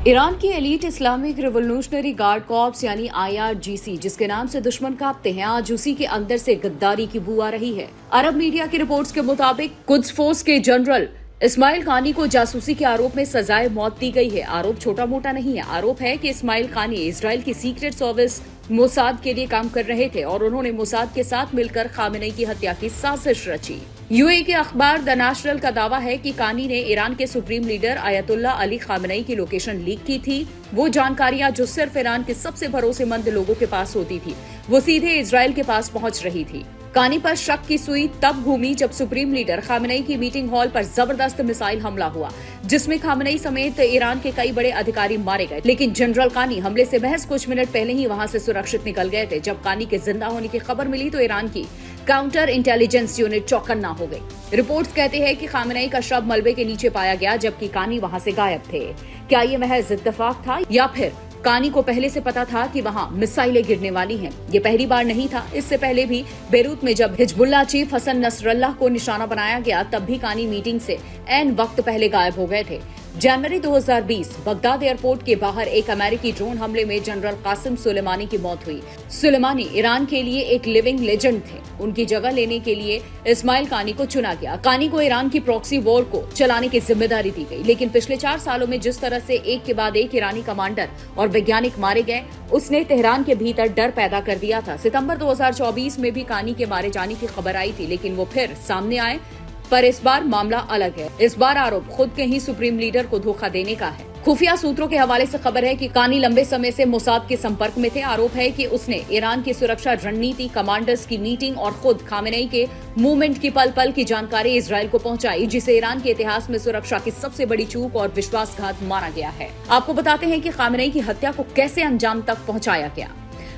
Iran की elite Islamic revolutionary guard corps यानी IRGC, जिसके नाम से दुश्मन कांपते हैं, आज उसी के अंदर से गद्दारी की बू आ रही है। अरब मीडिया की रिपोर्ट्स के मुताबिक कुद्स फोर्स के जनरल इस्माइल कानी को जासूसी के आरोप में सजाए मौत दी गई है। आरोप छोटा मोटा नहीं है। आरोप है कि इस्माइल कानी इजराइल की सीक्रेट सर्विस मोसाद के लिए काम कर रहे थे और उन्होंने मोसाद के साथ मिलकर खामेनेई की हत्या की साजिश रची। यूएई के अखबार द नेशनल का दावा है कि कानी ने ईरान के supreme leader ayatollah Ali Khamenei की लोकेशन लीक की थी। वो जानकारियां जो सिर्फ ईरान के सबसे भरोसेमंद लोगों के पास होती थी, वो सीधे इजराइल के पास पहुंच रही थी। कानी पर शक की सुई तब घूमी जब सुप्रीम लीडर खामेनेई की मीटिंग हॉल पर जबरदस्त मिसाइल हमला हुआ, जिसमें खामेनेई समेत ईरान के कई बड़े अधिकारी मारे गए। लेकिन जनरल कानी हमले से महज कुछ मिनट पहले ही वहां से सुरक्षित निकल गए थे। जब कानी के जिंदा होने की खबर मिली तो ईरान की काउंटर इंटेलिजेंस यूनिट चौकन्ना हो गई। रिपोर्ट्स कहते हैं कि खामेनेई का शव मलबे के नीचे पाया गया, जबकि कानी वहां से गायब थे। क्या ये महज इत्तेफाक था या फिर कानी को पहले से पता था कि वहां मिसाइलें गिरने वाली हैं? ये पहली बार नहीं था। इससे पहले भी बेरूत में जब हिजबुल्लाह चीफ हसन नसरल्लाह को निशाना बनाया गया, तब भी कानी मीटिंग से ऐन वक्त पहले गायब हो गए थे। जनवरी 2020 बगदाद एयरपोर्ट के बाहर एक अमेरिकी ड्रोन हमले में जनरल कासिम सुलेमानी की मौत हुई। सुलेमानी ईरान के लिए एक लिविंग लेजेंड थे। उनकी जगह लेने के लिए इस्माइल कानी को चुना गया। कानी को ईरान की प्रॉक्सी वॉर को चलाने की जिम्मेदारी दी गई। लेकिन पिछले 4 सालों में जिस तरह से एक के बाद एक ईरानी कमांडर और वैज्ञानिक मारे गए, उसने तेहरान के भीतर डर पैदा कर दिया था। सितंबर 2024 में भी कानी के मारे जाने की खबर आई थी, लेकिन वो फिर सामने आए। पर इस बार मामला अलग है। इस बार आरोप खुद के ही सुप्रीम लीडर को धोखा देने का है। खुफिया सूत्रों के हवाले से खबर है कि कानी लंबे समय से मोसाद के संपर्क में थे। आरोप है कि उसने ईरान की सुरक्षा रणनीति, कमांडर्स की मीटिंग और खुद खामेनेई के मूवमेंट की पल पल की जानकारी इजराइल को पहुंचाई, जिसे ईरान के इतिहास में सुरक्षा की सबसे बड़ी चूक और विश्वासघात माना गया है। आपको बताते हैं कि खामेनेई की हत्या को कैसे अंजाम तक पहुंचाया गया।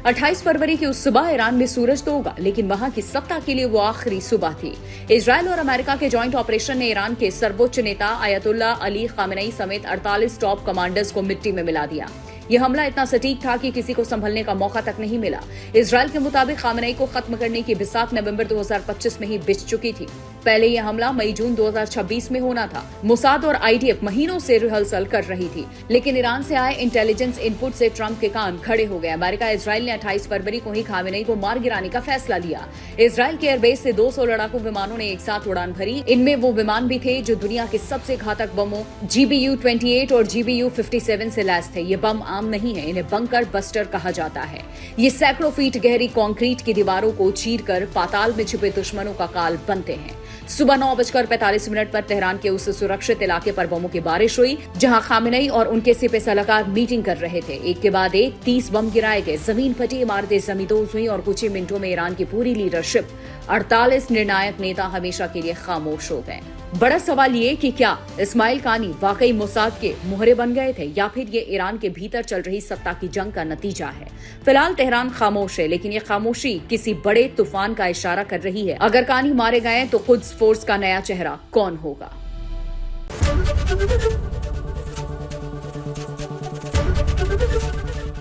28 फरवरी की उस सुबह ईरान में सूरज तो उगा, लेकिन वहां की सत्ता के लिए वो आखिरी सुबह थी। इजराइल और अमेरिका के जॉइंट ऑपरेशन ने ईरान के सर्वोच्च नेता आयतुल्ला अली खामेनेई समेत 48 टॉप कमांडर्स को मिट्टी में मिला दिया। यह हमला इतना सटीक था कि किसी को संभलने का मौका तक नहीं मिला। इजराइल के मुताबिक खामेनेई को खत्म करने की बिसात नवंबर 2025 में ही बिछ चुकी थी। पहले यह हमला मई जून 2026 में होना था। मोसाद और IDF महीनों से रिहर्सल कर रही थी, लेकिन ईरान से आए इंटेलिजेंस इनपुट से ट्रंप के कान खड़े हो गए। अमेरिका इजराइल ने 28 फरवरी को ही खामेनेई को मार गिराने का फैसला लिया। इजराइल के एयरबेस से 200 लड़ाकू विमानों ने एक साथ उड़ान भरी। इनमें वो विमान भी थे जो दुनिया के सबसे घातक बमों GBU-28 और GBU-57 से लैस थे। ये बम आम नहीं है, इन्हें बंकर बस्टर कहा जाता है। ये सैकड़ों फीट गहरी कंक्रीट की दीवारों को चीरकर पाताल में छिपे दुश्मनों का काल बनते हैं। सुबह 9:45 पर तेहरान के उस सुरक्षित इलाके पर बमों की बारिश हुई, जहां खामेनेई और उनके सिपह सलाहकार मीटिंग कर रहे थे। एक के बाद एक 30 बम गिराए गए। जमीन फटी, इमारतें जमींदोज हुई और कुछ ही मिनटों में ईरान की पूरी लीडरशिप, 48 निर्णायक नेता हमेशा के लिए खामोश हो गए। बड़ा सवाल ये कि क्या इस्माइल कानी वाकई मोसाद के मोहरे बन गए थे या फिर ये ईरान के भीतर चल रही सत्ता की जंग का नतीजा है। फिलहाल तेहरान खामोश है, लेकिन ये खामोशी किसी बड़े तूफान का इशारा कर रही है। अगर कानी मारे गए तो कुद्स फोर्स का नया चेहरा कौन होगा?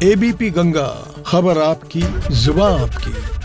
ABP गंगा, खबर आपकी, जुबान आपकी।